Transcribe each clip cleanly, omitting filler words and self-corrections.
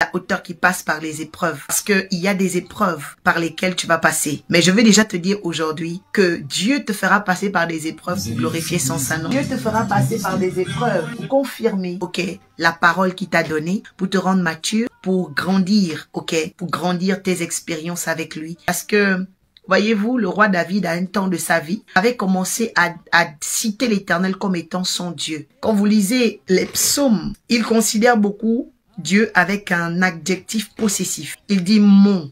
la hauteur qui passe par les épreuves. Parce qu'il y a des épreuves par lesquelles tu vas passer. Mais je vais déjà te dire aujourd'hui que Dieu te fera passer par des épreuves pour glorifier son Saint-Nom. Dieu te fera passer par des épreuves pour confirmer, ok, la parole qu'il t'a donnée, pour te rendre mature, pour grandir, ok, pour grandir tes expériences avec lui. Parce que voyez-vous, le roi David, à un temps de sa vie, avait commencé à citer l'Éternel comme étant son Dieu. Quand vous lisez les psaumes, il considère beaucoup Dieu avec un adjectif possessif. Il dit « mon ».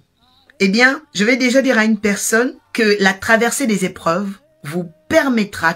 Eh bien, je vais déjà dire à une personne que la traversée des épreuves vous permettra,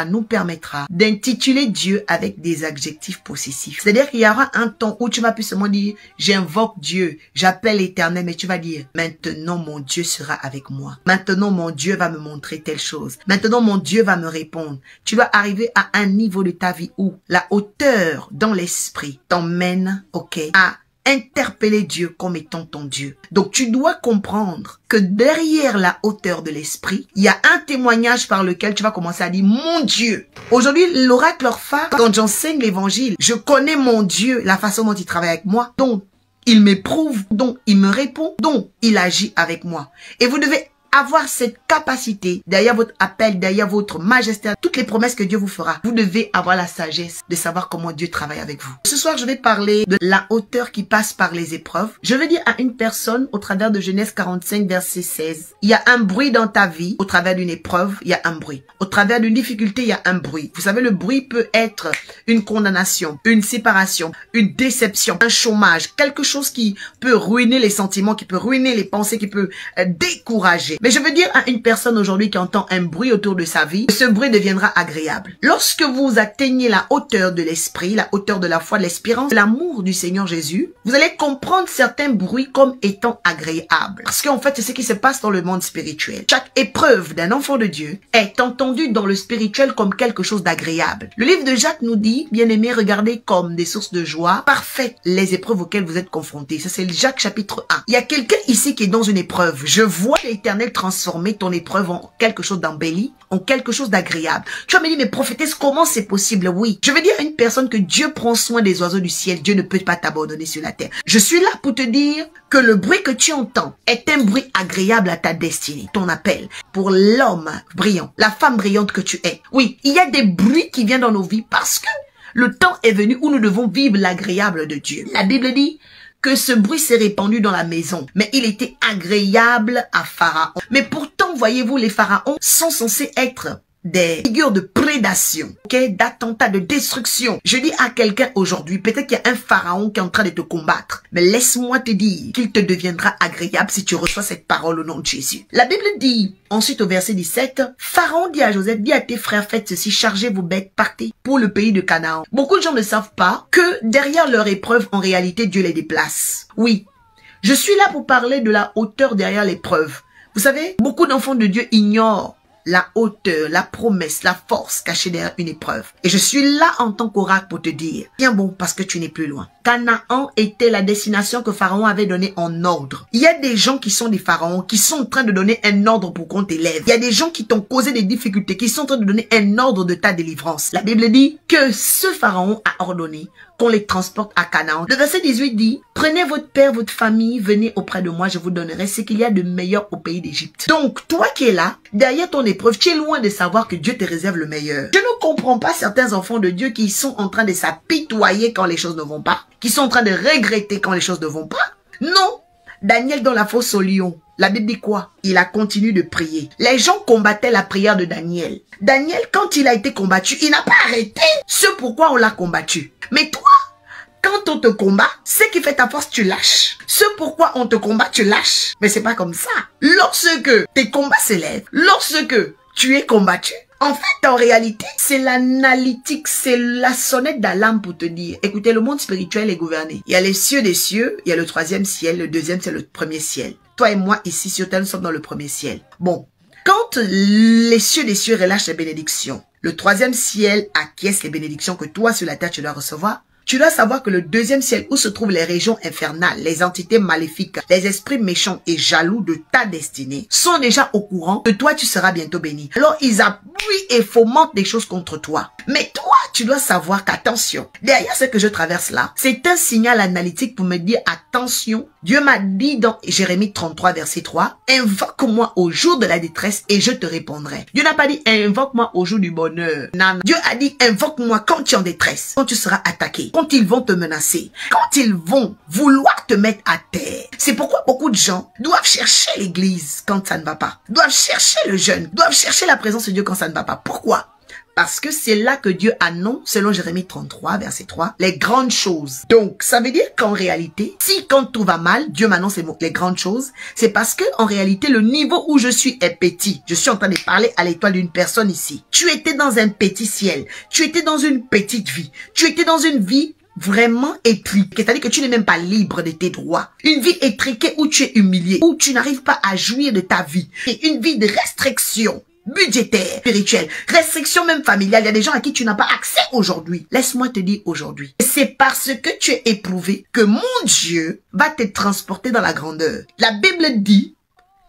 nous permettra d'intituler Dieu avec des adjectifs possessifs. C'est-à-dire qu'il y aura un temps où tu vas plus seulement dire « j'invoque Dieu, j'appelle l'Éternel », mais tu vas dire « maintenant mon Dieu sera avec moi. Maintenant mon Dieu va me montrer telle chose. Maintenant mon Dieu va me répondre. » Tu dois arriver à un niveau de ta vie où la hauteur dans l'esprit t'emmène, ok, à interpeller Dieu comme étant ton Dieu. Donc tu dois comprendre que derrière la hauteur de l'esprit, il y a un témoignage par lequel tu vas commencer à dire mon Dieu. Aujourd'hui, l'oracle Orpha, quand j'enseigne l'évangile, je connais mon Dieu, la façon dont il travaille avec moi, donc il m'éprouve, donc il me répond, donc il agit avec moi. Et vous devez avoir cette capacité, derrière votre appel, derrière votre majesté, toutes les promesses que Dieu vous fera, vous devez avoir la sagesse de savoir comment Dieu travaille avec vous. Ce soir, je vais parler de la hauteur qui passe par les épreuves. Je vais dire à une personne, au travers de Genèse 45, verset 16, il y a un bruit dans ta vie, au travers d'une épreuve, il y a un bruit. Au travers d'une difficulté, il y a un bruit. Vous savez, le bruit peut être une condamnation, une séparation, une déception, un chômage, quelque chose qui peut ruiner les sentiments, qui peut ruiner les pensées, qui peut décourager. Mais je veux dire à une personne aujourd'hui qui entend un bruit autour de sa vie, ce bruit deviendra agréable. Lorsque vous atteignez la hauteur de l'esprit, la hauteur de la foi, de l'espérance, de l'amour du Seigneur Jésus, vous allez comprendre certains bruits comme étant agréables. Parce qu'en fait, c'est ce qui se passe dans le monde spirituel. Chaque épreuve d'un enfant de Dieu est entendue dans le spirituel comme quelque chose d'agréable. Le livre de Jacques nous dit, bien-aimés, regardez comme des sources de joie parfaites les épreuves auxquelles vous êtes confrontés. Ça, c'est Jacques chapitre 1. Il y a quelqu'un ici qui est dans une épreuve. Je vois l'Éternel transformer ton épreuve en quelque chose d'embelli, en quelque chose d'agréable. Tu vas me dire, mais prophétesse, comment c'est possible? Oui. Je veux dire à une personne que Dieu prend soin des oiseaux du ciel. Dieu ne peut pas t'abandonner sur la terre. Je suis là pour te dire que le bruit que tu entends est un bruit agréable à ta destinée. Ton appel pour l'homme brillant, la femme brillante que tu es. Oui, il y a des bruits qui viennent dans nos vies parce que le temps est venu où nous devons vivre l'agréable de Dieu. La Bible dit que ce bruit s'est répandu dans la maison, mais il était agréable à Pharaon. Mais pourtant, voyez-vous, les pharaons sont censés être des figures de prédation, ok, d'attentats, de destruction. Je dis à quelqu'un aujourd'hui, peut-être qu'il y a un pharaon qui est en train de te combattre, mais laisse-moi te dire qu'il te deviendra agréable si tu reçois cette parole au nom de Jésus. La Bible dit, ensuite au verset 17, Pharaon dit à Joseph, dis à tes frères, faites ceci, chargez vos bêtes, partez pour le pays de Canaan. Beaucoup de gens ne savent pas que derrière leur épreuve, en réalité, Dieu les déplace. Oui, je suis là pour parler de la hauteur derrière l'épreuve. Vous savez, beaucoup d'enfants de Dieu ignorent la hauteur, la promesse, la force cachée derrière une épreuve. Et je suis là en tant qu'oracle pour te dire, tiens bon, parce que tu n'es plus loin. Canaan était la destination que Pharaon avait donnée en ordre. Il y a des gens qui sont des pharaons, qui sont en train de donner un ordre pour qu'on t'élève. Il y a des gens qui t'ont causé des difficultés, qui sont en train de donner un ordre de ta délivrance. La Bible dit que ce pharaon a ordonné qu'on les transporte à Canaan. Le verset 18 dit, prenez votre père, votre famille, venez auprès de moi, je vous donnerai ce qu'il y a de meilleur au pays d'Égypte. Donc, toi qui es là, derrière ton épreuve, tu es loin de savoir que Dieu te réserve le meilleur. Je ne comprends pas certains enfants de Dieu qui sont en train de s'apitoyer quand les choses ne vont pas, qui sont en train de regretter quand les choses ne vont pas. Non, Daniel dans la fosse au lion, la Bible dit quoi? Il a continué de prier. Les gens combattaient la prière de Daniel. Daniel, quand il a été combattu, il n'a pas arrêté ce pourquoi on l'a combattu. Mais toi, quand on te combat, ce qui fait ta force, tu lâches. Ce pourquoi on te combat, tu lâches. Mais c'est pas comme ça. Lorsque tes combats s'élèvent, lorsque tu es combattu, en fait, en réalité, c'est l'analytique, c'est la sonnette d'alarme pour te dire, écoutez, le monde spirituel est gouverné. Il y a les cieux des cieux, il y a le troisième ciel, le deuxième, c'est le premier ciel. Toi et moi, ici, sur terre, nous sommes dans le premier ciel. Bon, quand les cieux des cieux relâchent les bénédictions, le troisième ciel acquiesce les bénédictions que toi, sur la terre, tu dois recevoir. Tu dois savoir que le deuxième ciel où se trouvent les régions infernales, les entités maléfiques, les esprits méchants et jaloux de ta destinée sont déjà au courant que toi tu seras bientôt béni. Alors ils appuient et fomentent des choses contre toi. Mais toi, tu dois savoir qu'attention, derrière ce que je traverse là, c'est un signal analytique pour me dire attention. Dieu m'a dit dans Jérémie 33 verset 3, invoque-moi au jour de la détresse et je te répondrai. Dieu n'a pas dit invoque-moi au jour du bonheur. Non. Dieu a dit invoque-moi quand tu es en détresse, quand tu seras attaqué, quand ils vont te menacer, quand ils vont vouloir te mettre à terre. C'est pourquoi beaucoup de gens doivent chercher l'église quand ça ne va pas, doivent chercher le jeûne, doivent chercher la présence de Dieu quand ça ne va pas. Pourquoi? Parce que c'est là que Dieu annonce, selon Jérémie 33, verset 3, les grandes choses. Donc, ça veut dire qu'en réalité, si quand tout va mal, Dieu m'annonce les grandes choses, c'est parce que en réalité, le niveau où je suis est petit. Je suis en train de parler à l'étoile d'une personne ici. Tu étais dans un petit ciel. Tu étais dans une petite vie. Tu étais dans une vie vraiment étriquée, c'est-à-dire que tu n'es même pas libre de tes droits. Une vie étriquée où tu es humilié, où tu n'arrives pas à jouir de ta vie. Et une vie de restriction budgétaire, spirituelle, restriction même familiale. Il y a des gens à qui tu n'as pas accès aujourd'hui. Laisse-moi te dire aujourd'hui. C'est parce que tu es éprouvé que mon Dieu va te transporter dans la grandeur. La Bible dit,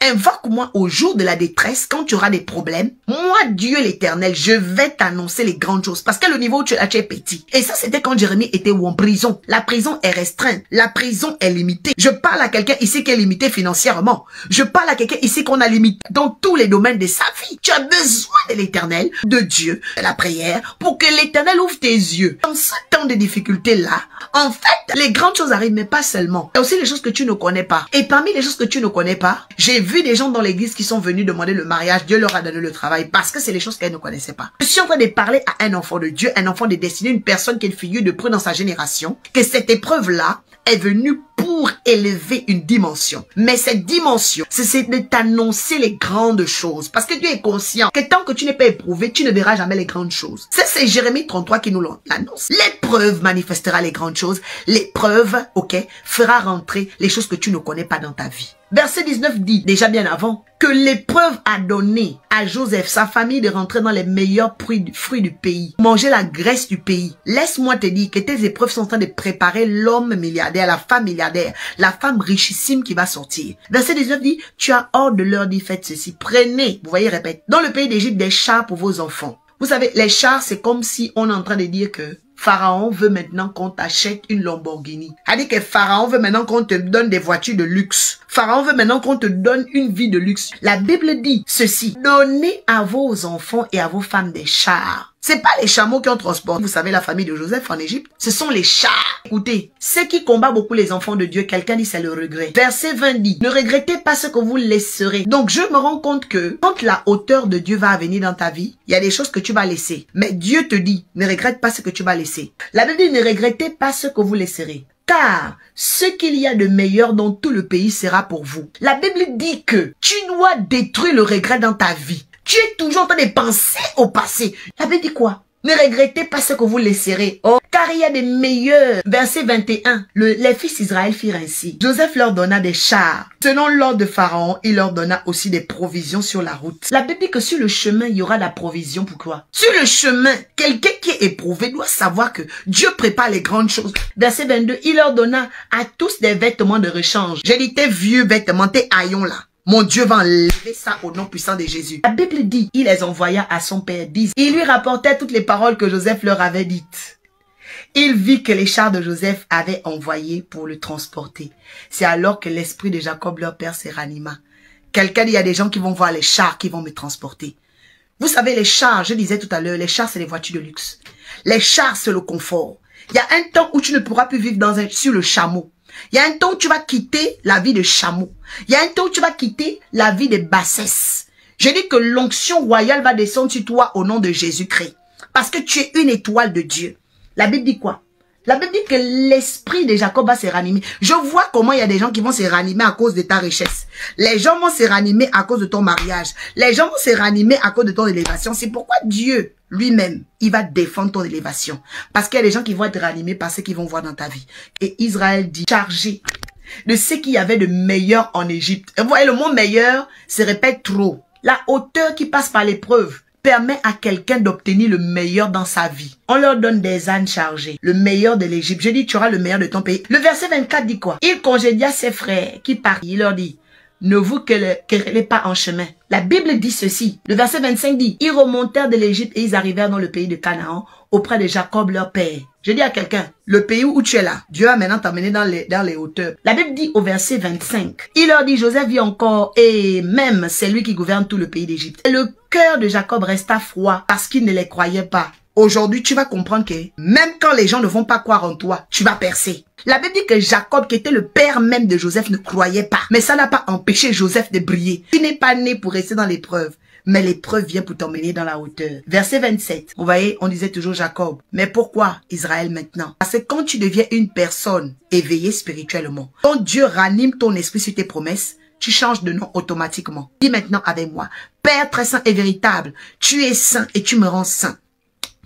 invoque-moi au jour de la détresse, quand tu auras des problèmes. Moi, Dieu l'Éternel, je vais t'annoncer les grandes choses. Parce que le niveau où tu es petit. Et ça, c'était quand Jérémie était en prison. La prison est restreinte. La prison est limitée. Je parle à quelqu'un ici qui est limité financièrement. Je parle à quelqu'un ici qu'on a limité dans tous les domaines de sa vie. Tu as besoin de l'Éternel, de Dieu, de la prière, pour que l'Éternel ouvre tes yeux. Dans ce temps de difficultés-là, en fait, les grandes choses arrivent, mais pas seulement. Il y a aussi les choses que tu ne connais pas. Et parmi les choses que tu ne connais pas, j'ai vu des gens dans l'église qui sont venus demander le mariage. Dieu leur a donné le travail parce que c'est les choses qu'elles ne connaissaient pas. Je suis en train de parler à un enfant de Dieu, un enfant de destinée, une personne qui est une figure de preux dans sa génération, que cette épreuve-là est venue pour élever une dimension. Mais cette dimension, c'est de t'annoncer les grandes choses. Parce que Dieu est conscient que tant que tu n'es pas éprouvé, tu ne verras jamais les grandes choses. C'est Jérémie 33 qui nous l'annonce. L'épreuve manifestera les grandes choses. L'épreuve, ok, fera rentrer les choses que tu ne connais pas dans ta vie. Verset 19 dit, déjà bien avant, que l'épreuve a donné à Joseph, sa famille, de rentrer dans les meilleurs fruits du pays, manger la graisse du pays. Laisse-moi te dire que tes épreuves sont en train de préparer l'homme milliardaire, la femme milliardaire, la femme richissime qui va sortir. Verset 19 dit, tu as ordre de leur dire, faites ceci, prenez, vous voyez, répète, dans le pays d'Égypte, des chars pour vos enfants. Vous savez, les chars, c'est comme si on est en train de dire que Pharaon veut maintenant qu'on t'achète une Lamborghini. C'est-à-dire que Pharaon veut maintenant qu'on te donne des voitures de luxe. Pharaon veut maintenant qu'on te donne une vie de luxe. La Bible dit ceci, donnez à vos enfants et à vos femmes des chars. C'est pas les chameaux qui ont transporté, vous savez, la famille de Joseph en Égypte. Ce sont les chars. Écoutez, ce qui combat beaucoup les enfants de Dieu, quelqu'un dit c'est le regret. Verset 20 dit, ne regrettez pas ce que vous laisserez. Donc je me rends compte que quand la hauteur de Dieu va venir dans ta vie, il y a des choses que tu vas laisser. Mais Dieu te dit, ne regrette pas ce que tu vas laisser. La Bible dit, ne regrettez pas ce que vous laisserez. Car ce qu'il y a de meilleur dans tout le pays sera pour vous. La Bible dit que tu dois détruire le regret dans ta vie. Tu es toujours en train de penser au passé. La Bible dit quoi? Ne regrettez pas ce que vous laisserez. Oh, car il y a des meilleurs. Verset 21. Les fils d'Israël firent ainsi. Joseph leur donna des chars. Selon l'ordre de Pharaon, il leur donna aussi des provisions sur la route. La Bible dit que sur le chemin, il y aura de la provision. Pourquoi? Sur le chemin, quelqu'un qui est éprouvé doit savoir que Dieu prépare les grandes choses. Verset 22. Il leur donna à tous des vêtements de rechange. J'ai dit tes vieux vêtements, tes haillons là. Mon Dieu va enlever ça au nom puissant de Jésus. La Bible dit, il les envoya à son père. Il lui rapportait toutes les paroles que Joseph leur avait dites. Il vit que les chars de Joseph avaient envoyé pour le transporter. C'est alors que l'esprit de Jacob, leur père, se ranima. Quelqu'un dit, il y a des gens qui vont voir les chars qui vont me transporter. Vous savez, les chars, je disais tout à l'heure, les chars, c'est les voitures de luxe. Les chars, c'est le confort. Il y a un temps où tu ne pourras plus vivre sur le chameau. Il y a un temps où tu vas quitter la vie de chameau. Il y a un temps où tu vas quitter la vie de bassesse. Je dis que l'onction royale va descendre sur toi au nom de Jésus-Christ. Parce que tu es une étoile de Dieu. La Bible dit quoi? La Bible dit que l'esprit de Jacob va se ranimer. Je vois comment il y a des gens qui vont se ranimer à cause de ta richesse. Les gens vont se ranimer à cause de ton mariage. Les gens vont se ranimer à cause de ton élévation. C'est pourquoi Dieu lui-même, il va défendre ton élévation. Parce qu'il y a des gens qui vont être ranimés par ce qu'ils vont voir dans ta vie. Et Israël dit, chargé de ce qu'il y avait de meilleur en Égypte. Et vous voyez, le mot meilleur se répète trop. La hauteur qui passe par l'épreuve permet à quelqu'un d'obtenir le meilleur dans sa vie. On leur donne des ânes chargés, le meilleur de l'Égypte. Je dis, tu auras le meilleur de ton pays. Le verset 24 dit quoi? Il congédia ses frères qui partent. Il leur dit, ne vous querellez pas en chemin. La Bible dit ceci. Le verset 25 dit, ils remontèrent de l'Égypte et ils arrivèrent dans le pays de Canaan auprès de Jacob leur père. Je dis à quelqu'un, le pays où tu es là, Dieu va maintenant t'emmener dans les hauteurs. La Bible dit au verset 25, il leur dit, Joseph vit encore et même c'est lui qui gouverne tout le pays d'Égypte. Et le cœur de Jacob resta froid parce qu'il ne les croyait pas. Aujourd'hui, tu vas comprendre que même quand les gens ne vont pas croire en toi, tu vas percer. La Bible dit que Jacob, qui était le père même de Joseph, ne croyait pas. Mais ça n'a pas empêché Joseph de briller. Tu n'es pas né pour rester dans l'épreuve. Mais l'épreuve vient pour t'emmener dans la hauteur. Verset 27. Vous voyez, on disait toujours Jacob. Mais pourquoi Israël maintenant? Parce que quand tu deviens une personne éveillée spirituellement, quand Dieu ranime ton esprit sur tes promesses, tu changes de nom automatiquement. Dis maintenant avec moi, Père très saint et véritable, tu es saint et tu me rends saint.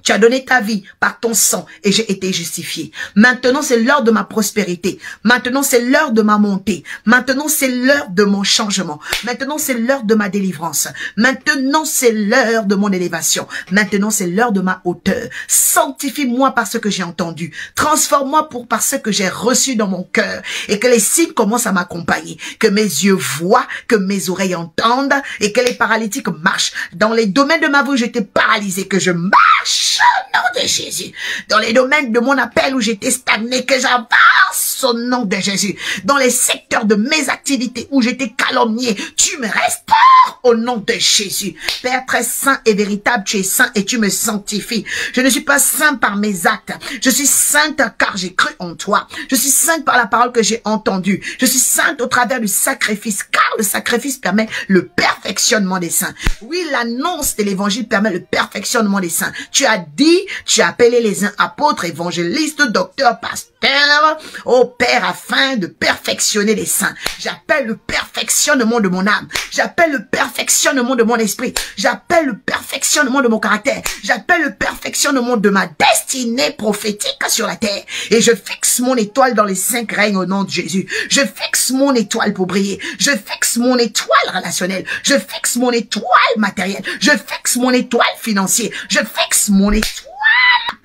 Tu as donné ta vie par ton sang et j'ai été justifié. Maintenant, c'est l'heure de ma prospérité. Maintenant, c'est l'heure de ma montée. Maintenant, c'est l'heure de mon changement. Maintenant, c'est l'heure de ma délivrance. Maintenant, c'est l'heure de mon élévation. Maintenant, c'est l'heure de ma hauteur. Sanctifie-moi par ce que j'ai entendu. Transforme-moi par ce que j'ai reçu dans mon cœur. Et que les signes commencent à m'accompagner. Que mes yeux voient, que mes oreilles entendent et que les paralytiques marchent. Dans les domaines de ma vie où j'étais paralysé, que je marche au nom de Jésus. Dans les domaines de mon appel où j'étais stagné, que j'avance au nom de Jésus. Dans les secteurs de mes activités où j'étais calomnié, tu me restaures au nom de Jésus. Père très saint et véritable, tu es saint et tu me sanctifies. Je ne suis pas saint par mes actes. Je suis sainte car j'ai cru en toi. Je suis sainte par la parole que j'ai entendue. Je suis sainte au travers du sacrifice, car le sacrifice permet le perfectionnement des saints. Oui, l'annonce de l'évangile permet le perfectionnement des saints. Tu as dit, tu as appelé les uns apôtres, évangélistes, docteurs, pasteurs, ô Père, afin de perfectionner les saints. J'appelle le perfectionnement de mon âme. J'appelle le perfectionnement de mon esprit. J'appelle le perfectionnement de mon caractère. J'appelle le perfectionnement de ma destinée prophétique sur la terre. Et je fixe mon étoile dans les 5 règnes au nom de Jésus. Je fixe mon étoile pour briller. Je fixe mon étoile relationnelle. Je fixe mon étoile matérielle. Je fixe mon étoile financière. Je fixe mon étoile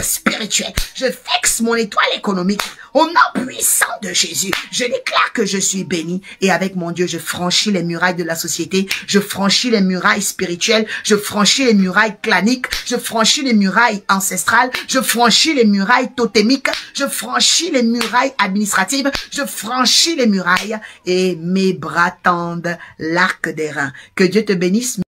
spirituelle. Je fixe mon étoile économique. Au nom puissant de Jésus, je déclare que je suis béni et avec mon Dieu, je franchis les murailles de la société, je franchis les murailles spirituelles, je franchis les murailles claniques, je franchis les murailles ancestrales, je franchis les murailles totémiques, je franchis les murailles administratives, je franchis les murailles et mes bras tendent l'arc des reins. Que Dieu te bénisse.